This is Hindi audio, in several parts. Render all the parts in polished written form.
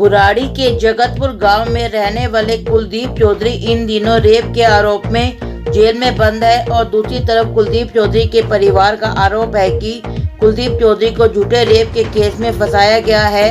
बुराड़ी के जगतपुर गांव में रहने वाले कुलदीप चौधरी इन दिनों रेप के आरोप में जेल में बंद है और दूसरी तरफ कुलदीप चौधरी के परिवार का आरोप है कि कुलदीप चौधरी को झूठे रेप के केस में फंसाया गया है।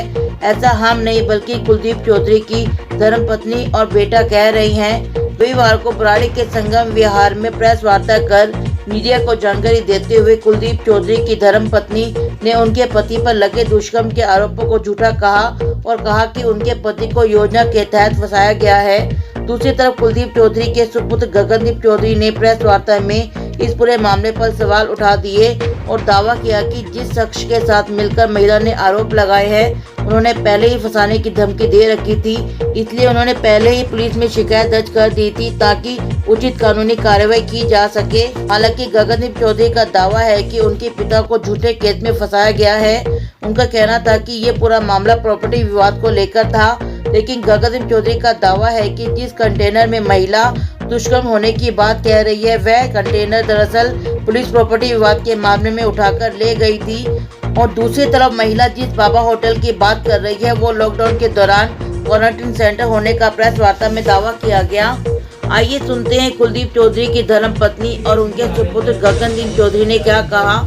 ऐसा हम नहीं बल्कि कुलदीप चौधरी की धर्मपत्नी और बेटा कह रही हैं। रविवार को बुराड़ी के संगम विहार में प्रेस वार्ता कर मीडिया को जानकारी देते हुए कुलदीप चौधरी की धर्मपत्नी ने उनके पति पर लगे दुष्कर्म के आरोपों को झूठा कहा और कहा कि उनके पति को योजना के तहत फंसाया गया है। दूसरी तरफ कुलदीप चौधरी के सुपुत्र गगनदीप चौधरी ने प्रेस वार्ता में इस पूरे मामले पर सवाल उठा दिए और दावा किया कि जिस शख्स के साथ मिलकर महिला ने आरोप लगाए हैं उन्होंने पहले ही फंसाने की धमकी दे रखी थी, इसलिए उन्होंने पहले ही पुलिस में शिकायत दर्ज कर दी थी ताकि उचित कानूनी कार्रवाई की जा सके। हालांकि गगनदीप चौधरी का दावा है कि उनके पिता को झूठे केस में फंसाया गया है। उनका कहना था कि ये पूरा मामला प्रॉपर्टी विवाद को लेकर था, लेकिन गगनदीप चौधरी का दावा है कि जिस कंटेनर में महिला दुष्कर्म होने की बात कह रही है वह कंटेनर दरअसल पुलिस प्रॉपर्टी विवाद के मामले में उठाकर ले गई थी और दूसरी तरफ महिला जिस बाबा होटल की बात कर रही है वो लॉकडाउन के दौरान क्वारंटीन सेंटर होने का प्रेस वार्ता में दावा किया गया। आइए सुनते हैं कुलदीप चौधरी की धर्मपत्नी और उनके सुपुत्र गगनदीप चौधरी ने क्या कहा।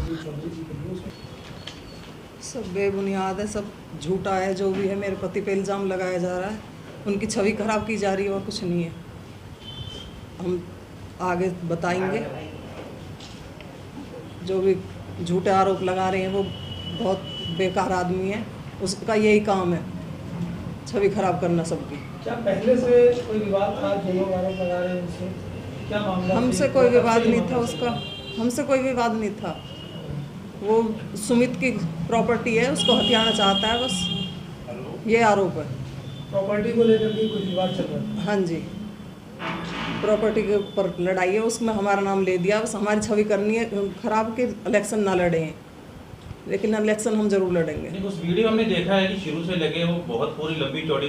सब बेबुनियाद है, सब झूठा है। जो भी है मेरे पति पे इल्ज़ाम लगाया जा रहा है, उनकी छवि खराब की जा रही है और कुछ नहीं है। हम आगे बताएंगे। जो भी झूठे आरोप लगा रहे हैं वो बहुत बेकार आदमी है, उसका यही काम है, छवि खराब करना सबकी। क्या पहले से कोई विवाद था? दोनों आरोप लगा रहे हैं उनसे, क्या मामला? हमसे कोई विवाद नहीं था उसका, हमसे कोई विवाद नहीं था। वो सुमित की प्रॉपर्टी है, उसको हथियाना चाहता है, बस ये आरोप है। प्रॉपर्टी को लेकर के कोई विवाद चल रहा है? हाँ जी, प्रॉपर्टी के ऊपर लड़ाई है, उसमें हमारा नाम ले दिया। बस हमारी छवि करनी है खराब के इलेक्शन ना लड़े हैं, लेकिन इलेक्शन हम जरूर लड़ेंगे। उस वीडियो हमने देखा है कि शुरू से लगे वो बहुत पूरी लंबी चौड़ी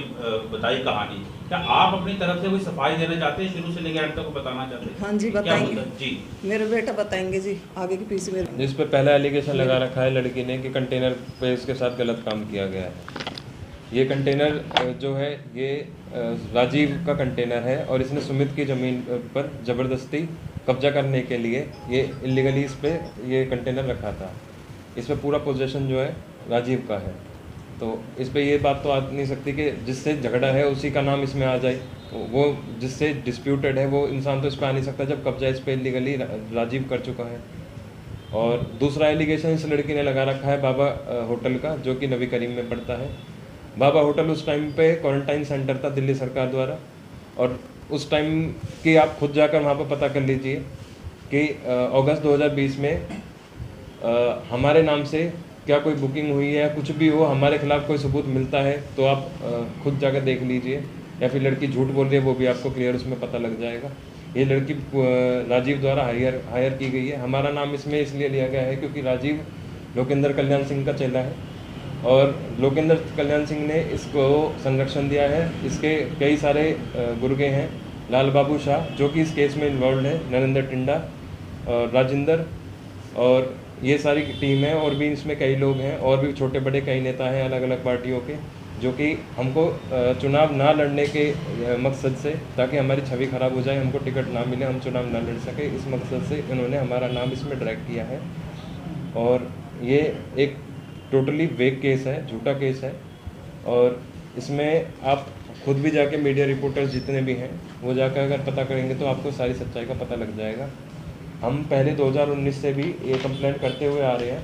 बताई कहानी। क्या आप अपनी तरफ से कोई सफाई देना चाहते हैं? शुरू से लेकर अंत तक बताना चाहते हैं? हाँ जी, बताएंगे जी। मेरे बेटा बताएंगे जी, आगे के पीछे मेरे। जिस पे पहला एलिगेशन लगा रखा है लड़की ने कि कंटेनर पे इसके साथ गलत काम किया गया है। ये कंटेनर जो है ये राजीव का कंटेनर है और इसने सुमित की ज़मीन पर ज़बरदस्ती कब्जा करने के लिए ये इलीगली इस पे ये कंटेनर रखा था। इस पे पूरा पोजीशन जो है राजीव का है, तो इस पे ये बात तो आ नहीं सकती कि जिससे झगड़ा है उसी का नाम इसमें आ जाए। वो जिससे डिस्प्यूटेड है वो इंसान तो इस पर आ नहीं सकता जब कब्जा इस पर इलीगली राजीव कर चुका है। और दूसरा एलिगेशन इस लड़की ने लगा रखा है बाबा होटल का, जो कि नबी करीम में पड़ता है। बाबा होटल उस टाइम पे क्वारंटाइन सेंटर था दिल्ली सरकार द्वारा, और उस टाइम की आप खुद जाकर वहाँ पर पता कर लीजिए कि अगस्त 2020 में हमारे नाम से क्या कोई बुकिंग हुई है, कुछ भी हो, हमारे खिलाफ कोई सबूत मिलता है तो आप खुद जाकर देख लीजिए, या फिर लड़की झूठ बोल रही है वो भी आपको क्लियर उसमें पता लग जाएगा। ये लड़की राजीव द्वारा हायर की गई है। हमारा नाम इसमें इसलिए लिया गया है क्योंकि राजीव लोकेंद्र कल्याण सिंह का चेला है और लोकेंद्र कल्याण सिंह ने इसको संरक्षण दिया है। इसके कई सारे गुर्गे हैं, लाल बाबू शाह जो कि इस केस में इन्वॉल्व है, नरेंद्र टिंडा और राजेंद्र, और ये सारी टीम है। और भी इसमें कई लोग हैं और भी छोटे बड़े कई नेता हैं अलग अलग पार्टियों के, जो कि हमको चुनाव ना लड़ने के मकसद से, ताकि हमारी छवि खराब हो जाए, हमको टिकट ना मिले, हम चुनाव ना लड़ सके, इस मकसद से इन्होंने हमारा नाम इसमें ड्रैग किया है। और ये एक टोटली वेक केस है, झूठा केस है। और इसमें आप खुद भी जाके मीडिया रिपोर्टर्स जितने भी हैं वो जाकर अगर पता करेंगे तो आपको सारी सच्चाई का पता लग जाएगा। हम पहले 2019 से भी ये कंप्लेंट करते हुए आ रहे हैं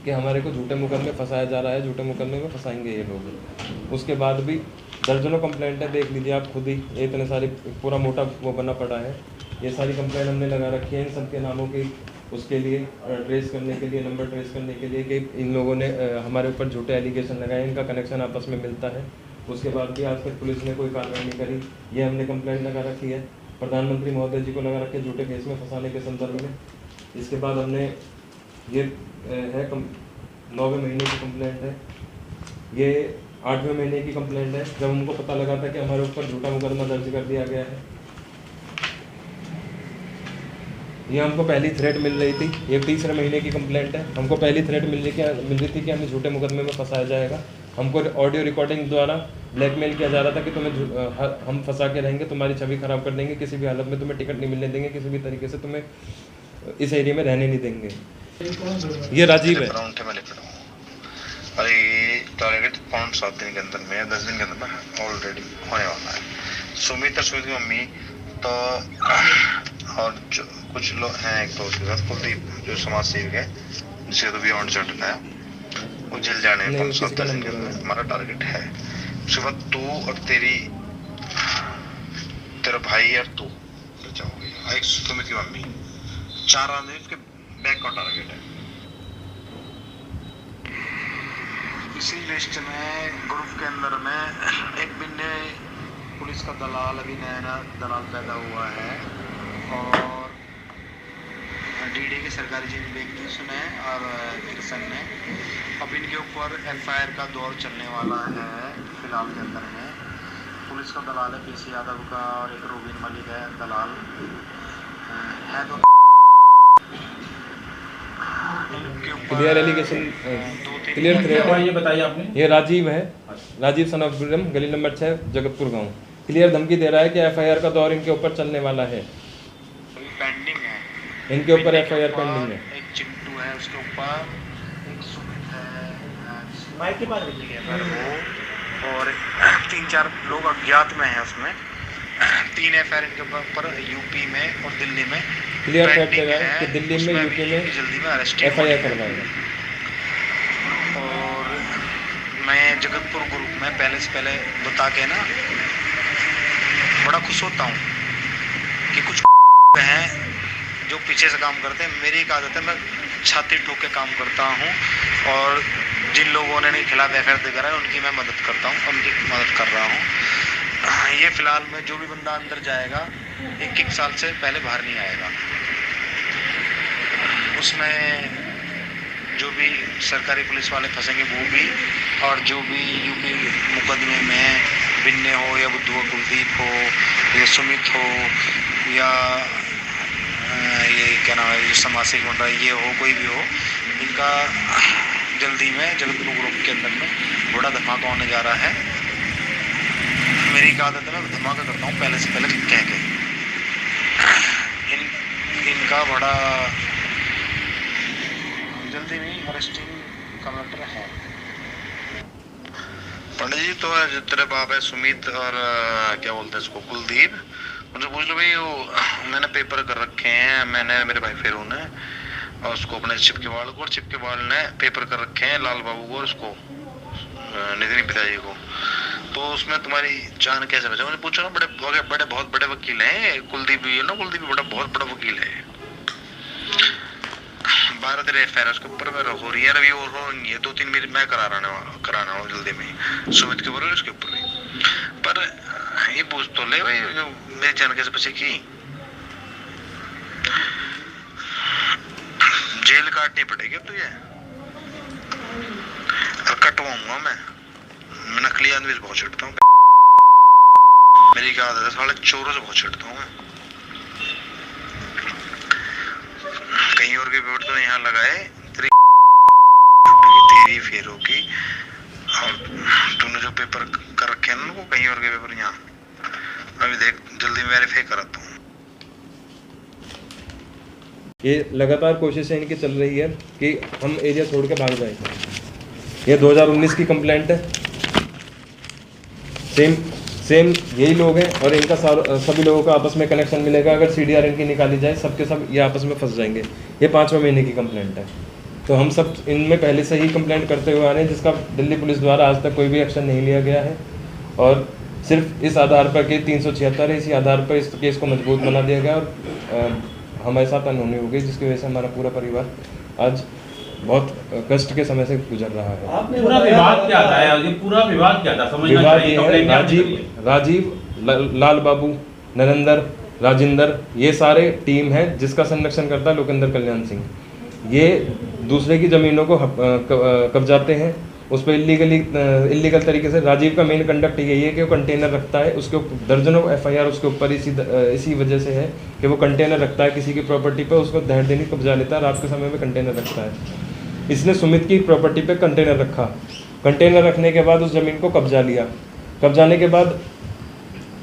कि हमारे को झूठे मुकदमे फंसाया जा रहा है, झूठे मुकदमे में फंसाएंगे ये लोग। उसके बाद भी दर्जनों कंप्लेंट है, देख लीजिए आप खुद ही, ये इतने सारे पूरा मोटा वो बना पड़ा है। ये सारी कंप्लेंट हमने लगा रखी है इन सब के नामों की, उसके लिए ट्रेस करने के लिए, नंबर ट्रेस करने के लिए कि इन लोगों ने हमारे ऊपर झूठे एलिगेशन लगाए, इनका कनेक्शन आपस में मिलता है। उसके बाद भी आज तक पुलिस ने कोई कार्रवाई नहीं करी। ये हमने कंप्लेंट लगा रखी है, प्रधानमंत्री महोदय जी को लगा रखे झूठे केस में फंसाने के संदर्भ में। इसके बाद हमने ये है 9वें महीने की कंप्लेंट है, ये 8वें महीने की कंप्लेंट है, जब हमको पता लगा था कि हमारे ऊपर झूठा मुकदमा दर्ज कर दिया गया है। ये हमको पहली थ्रेट मिल रही थी, ये 3रे महीने की कंप्लेंट है, हमको पहली थ्रेट मिल रही थी कि हमें झूठे मुकदमे में फंसाया जाएगा। हमको ऑडियो रिकॉर्डिंग द्वारा ब्लैकमेल किया जा रहा था कि हम फंसा के रहेंगे, तुम्हारी छवि खराब कर देंगे, किसी भी हालत में तुम्हें टिकट नहीं मिलने देंगे, किसी भी तरीके से तुम्हें इस एरिया में रहने नहीं देंगे। ये राजीव है। और ये टारगेट 5-7 दिन के अंदर में 10 दिन के अंदर में ऑलरेडी होने वाला है। सुमित और सुमित की मम्मी तो और जो कुछ लोग हैं, एक तो उसके साथ कुलदीप जो समाज सेवक है जिसके तो बियॉन्ड चढ़ रहा है, वो जेल जाने में 5-7 दिन के अंदर हमारा टारगेट है। उसके बाद तू और तेरा भाई और तू जाओगे, एक सुमित की मम्मी, 4 आदमी उसके बैक का टारगेट है। इसी लिस्ट में ग्रुप के अंदर में एक बिन्ने पुलिस का दलाल, अभी नया दलाल पैदा हुआ है, और डीडी के सरकारी जेल व्यक्ति सुने और किरसन ने। अब इनके ऊपर एफआईआर का दौर चलने वाला है फिलहाल के अंदर में। पुलिस का दलाल है पीसी यादव का और एक रोबिन मलिक है दलाल है। तो क्लियर एलिगेशन, क्लियर थ्रेट है। ये बताइए आपने, ये राजीव है, राजीव सन ऑफ ब्रह्म, गली नंबर 6, जगतपुर गांव। क्लियर धमकी दे रहा है कि एफआईआर का दौर इनके ऊपर चलने वाला है, पेंडिंग है, इनके ऊपर एफआईआर पेंडिंग है। एक चिंटू है उसके ऊपर, एक सुमित है माइक के पास रखिए वो, और 3-4 लोग अज्ञात में हैं उसमें। 3 एफआईआर इनके ऊपर यूपी में और दिल्ली में क्लियर थ्रेट पेंडिंग लगा है है। कि दिल्ली में, उसमें यूपी में जल्दी में अरेस्ट एफआईआर करवाएगा। और मैं जगतपुर ग्रुप में पहले से पहले बता के ना बड़ा खुश होता हूँ कि कुछ हैं जो पीछे से काम करते हैं। मेरी एक आदत है, मैं छाती ठोक के काम करता हूँ, और जिन लोगों ने नहीं खिलाफ एफआईआर दे करा है उनकी मैं मदद करता हूँ, उनकी मदद कर रहा हूँ। ये फिलहाल में जो भी बंदा अंदर जाएगा 1 साल से पहले बाहर नहीं आएगा। उसमें जो भी सरकारी पुलिस वाले फंसेंगे वो भी, और जो भी यूपी मुकदमे में बिन्ने हो या बुद्धू हो, कुलदीप हो या सुमित हो या ये क्या नाम है जो समाज सेवक बन रहा है ये हो, कोई भी हो, इनका जल्दी में जगतपुर ग्रुप के अंदर में बड़ा धमाका होने जा रहा है। मेरी एक आदत है, मैं धमाका करता हूँ पहले से पहले कह के। इनका बड़ा जल्दी में अरेस्टिंग का मैटर है। पंडित जी तो जो तेरे बाप है सुमित और क्या बोलते हैं इसको कुलदीप, उनसे पूछ लो भाई वो मैंने पेपर कर रखे हैं, मैंने मेरे भाई फेरू ने और उसको अपने चिपकेवाल को, और चिपकेवाल ने पेपर कर रखे हैं लाल बाबू को और उसको नितिन पिताजी को। तो उसमें तुम्हारी जान कैसे बचा? मुझे पूछो ना, बड़े बहुत बड़े वकील हैं कुलदीप भी है ना, कुलदीप भी बहुत बड़ा वकील है। 12 तेरे एफआईआर उसके ऊपर हो रही है अभी, और हो नहीं है 2-3 मेरी मैं कराना हूँ जल्दी में, सुमित के ऊपर उसके ऊपर भी। पर ये पूछ तो ले भाई जो मेरी जान कैसे बचेगी? जेल काटनी पड़ेगी अब तुझे, और कटवाऊंगा मैं नकली आदमी से बहुत छिड़ता हूँ। मेरी क्या आदत है, साले चोरों से बहुत छिड़ता हूँ मैं। कहीं और के पेपर तो यहाँ लगाए तेरी फेरों की, और तूने जो पेपर कर रखे हैं ना वो कहीं और के पेपर यहाँ। अभी देख जल्दी वेरीफाई कराता हूँ। ये लगातार कोशिशें इनकी चल रही है कि हम एरिया छोड़ के भाग जाएं। ये 2019 की कंप्लेंट है, सेम यही लोग हैं, और इनका सभी लोगों का आपस में कनेक्शन मिलेगा। अगर सीडीआर इनकी निकाली जाए सबके सब ये आपस में फंस जाएंगे। ये 5वें महीने की कंप्लेंट है, तो हम सब इनमें पहले से ही कंप्लेंट करते हुए आ रहे हैं, जिसका दिल्ली पुलिस द्वारा आज तक कोई भी एक्शन नहीं लिया गया है। और सिर्फ इस आधार पर कि 376 है, इसी आधार पर इस केस को मजबूत बना दिया गया और हमारे साथ अनहोनी हो गई, जिसकी वजह से हमारा पूरा परिवार आज बहुत कष्ट के समय से गुजर रहा है। आपने पूरा विवाद क्या था? ये पूरा विवाद क्या था? समझना चाहिए। राजीव, लाल बाबू, नरेंद्र, राजेंद्र, ये सारे टीम है जिसका संरक्षण करता है लोकेंद्र कल्याण सिंह। ये दूसरे की ज़मीनों को कब्जाते हैं, उस पर इलीगल तरीके से। राजीव का मेन कंडक्ट यही है कि वो कंटेनर रखता है, उसके दर्जनों एफआईआर उसके ऊपर इसी वजह से है कि वो कंटेनर रखता है किसी की प्रॉपर्टी पर, उसको दहड़ देनी कब्जा लेता है, रात के समय में कंटेनर रखता है। इसने सुमित की प्रॉपर्टी पे कंटेनर रखा कंटेनर रखने के बाद उस ज़मीन को कब्जा लिया। कब्जाने के बाद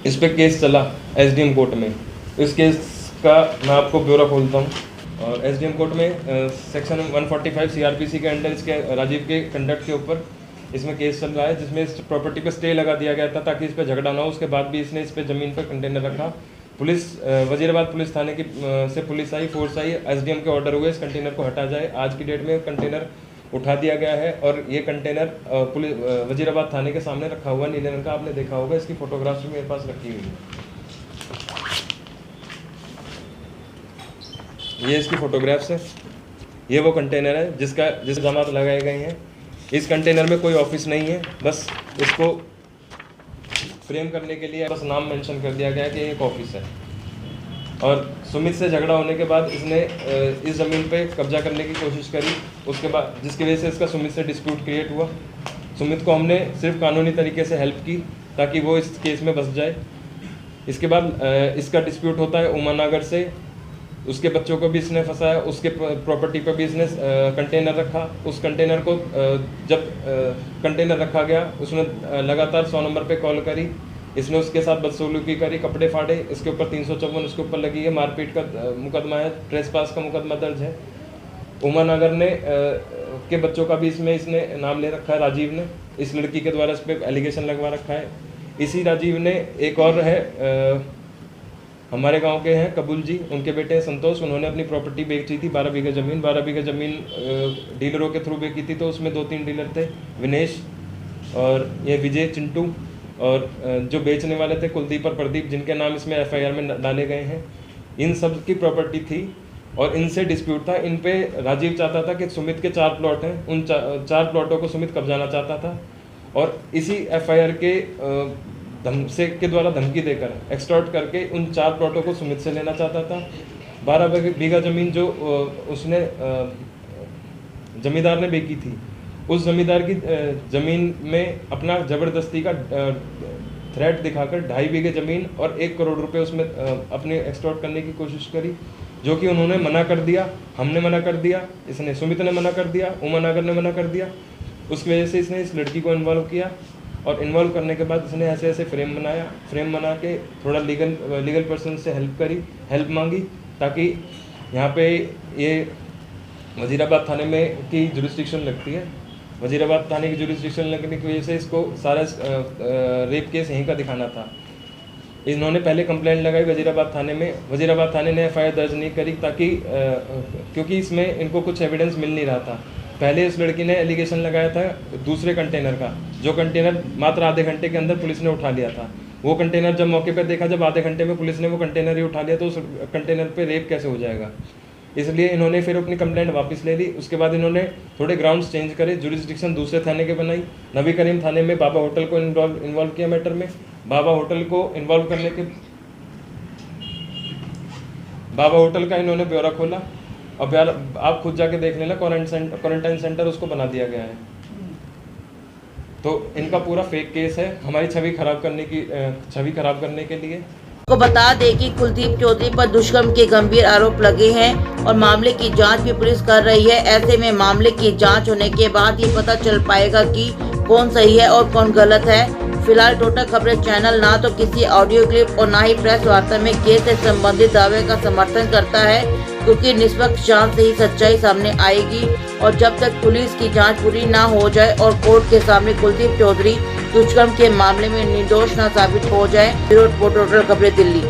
इस पे केस चला एसडीएम कोर्ट में। इस केस का मैं आपको ब्यौरा खोलता हूँ। और एसडीएम कोर्ट में सेक्शन 145 सीआरपीसी के अंडर इसके राजीव के कंडक्ट के ऊपर इसमें केस चल रहा है, जिसमें इस प्रॉपर्टी पे स्टे लगा दिया गया था ताकि इस पे झगड़ा ना हो। उसके बाद भी इसने इस पे ज़मीन पर कंटेनर रखा। पुलिस वजीराबाद पुलिस थाने की से पुलिस आई, फोर्स आई, एसडीएम के ऑर्डर हुए इस कंटेनर को हटा जाए। आज की डेट में कंटेनर उठा दिया गया है और ये कंटेनर पुलिस वजीराबाद थाने के सामने रखा हुआ नीले रंग का, आपने देखा होगा। इसकी फोटोग्राफ्स भी मेरे पास रखी हुई है। ये इसकी फोटोग्राफ्स है। ये वो कंटेनर है जिस जमात लगाए गए हैं। इस कंटेनर में कोई ऑफिस नहीं है, बस इसको फ्रेम करने के लिए बस नाम मेंशन कर दिया गया है कि एक ऑफिस है। और सुमित से झगड़ा होने के बाद इसने इस ज़मीन पे कब्जा करने की कोशिश करी। उसके बाद जिसकी वजह से इसका सुमित से डिस्प्यूट क्रिएट हुआ। सुमित को हमने सिर्फ कानूनी तरीके से हेल्प की ताकि वो इस केस में बस जाए। इसके बाद इसका डिस्प्यूट होता है उमानगर से। उसके बच्चों को भी इसने फंसाया, उसके प्रॉपर्टी पर भी इसने कंटेनर रखा। उस कंटेनर को जब कंटेनर रखा गया उसने लगातार 100 नंबर पे कॉल करी। इसने उसके साथ बदसलूकी करी, कपड़े फाड़े। इसके ऊपर 354 उसके ऊपर लगी है, मारपीट का मुकदमा है, ट्रेसपास का मुकदमा दर्ज है। उमानगर ने के बच्चों का भी इसने नाम ले रखा है, राजीव ने। इस लड़की के द्वारा इस पर एलिगेशन लगवा रखा है। इसी राजीव ने एक और है हमारे गांव के हैं कबूल जी, उनके बेटे हैं संतोष। उन्होंने अपनी प्रॉपर्टी बेची थी 12 बीघा ज़मीन। 12 बीघा ज़मीन डीलरों के थ्रू बेची थी, तो उसमें 2-3 डीलर थे, विनेश और ये विजय, चिंटू, और जो बेचने वाले थे कुलदीप और प्रदीप, जिनके नाम इसमें एफआईआर में डाले गए हैं। इन सब की प्रॉपर्टी थी और इनसे डिस्प्यूट था। इन पे राजीव चाहता था कि सुमित के 4 प्लॉट हैं, उन 4 प्लॉटों को सुमित कब्जाना चाहता था और इसी एफआईआर के के द्वारा धमकी देकर एक्सटॉर्ट करके उन 4 प्लॉटों को सुमित से लेना चाहता था। 12 बीघा ज़मीन जो उसने जमींदार ने बेची थी, उस जमींदार की ज़मीन में अपना ज़बरदस्ती का थ्रेट दिखाकर 2.5 बीघे ज़मीन और 1 करोड़ रुपए उसमें अपने एक्सटॉर्ट करने की कोशिश करी, जो कि उन्होंने मना कर दिया। हमने मना कर दिया, इसने सुमित ने मना कर दिया, उमानगर ने मना कर दिया। उसकी वजह से इसने इस लड़की को इन्वॉल्व किया और इन्वॉल्व करने के बाद इसने ऐसे ऐसे फ्रेम बनाया। फ्रेम बना के थोड़ा लीगल पर्सन से हेल्प मांगी ताकि यहाँ पे ये वजीराबाद थाने में की जुरिस्डिक्शन लगती है। वजीराबाद थाने की जुरिस्डिक्शन लगने की वजह से इसको सारा रेप केस यहीं का दिखाना था। इन्होंने पहले कंप्लेंट लगाई वजीराबाद थाने में। वजीराबाद थाने ने एफआईआर दर्ज नहीं करी ताकि क्योंकि इसमें इनको कुछ एविडेंस मिल नहीं रहा था। पहले इस लड़की ने एलिगेशन लगाया था दूसरे कंटेनर का, जो कंटेनर मात्र आधे घंटे के अंदर पुलिस ने उठा लिया था। वो कंटेनर जब मौके पर देखा, जब आधे घंटे में पुलिस ने वो कंटेनर ही उठा लिया, तो उस कंटेनर पे रेप कैसे हो जाएगा। इसलिए इन्होंने फिर अपनी कंप्लेंट वापस ले ली। उसके बाद इन्होंने थोड़े ग्राउंड्स चेंज करे, जुरिस्डिक्शन दूसरे थाने के बनाई। नबी करीम थाने में बाबा होटल को इन्वॉल्व किया मैटर में। बाबा होटल को इन्वॉल्व करने के बाबा होटल का इन्होंने ब्यौरा खोला। अब यार आप खुद जाके देख लेना, क्वारंटाइन सेंटर उसको बना दिया गया है। तो इनका पूरा फेक केस है हमारी छवि खराब करने के लिए। को बता दें कि कुलदीप चौधरी पर दुष्कर्म के गंभीर आरोप लगे हैं और मामले की जांच भी पुलिस कर रही है। ऐसे में मामले की जांच होने के बाद ये पता चल पाएगा कि कौन सही है और कौन गलत है। फिलहाल टोटल खबरें चैनल ना तो किसी ऑडियो क्लिप और ना ही प्रेस वार्ता में केस से संबंधित दावे का समर्थन करता है, क्योंकि निष्पक्ष जांच से ही सच्चाई सामने आएगी। और जब तक पुलिस की जांच पूरी ना हो जाए और कोर्ट के सामने कुलदीप चौधरी दुष्कर्म के मामले में निर्दोष न साबित हो जाए। ब्यूरो रिपोर्ट टोटल खबरें, दिल्ली।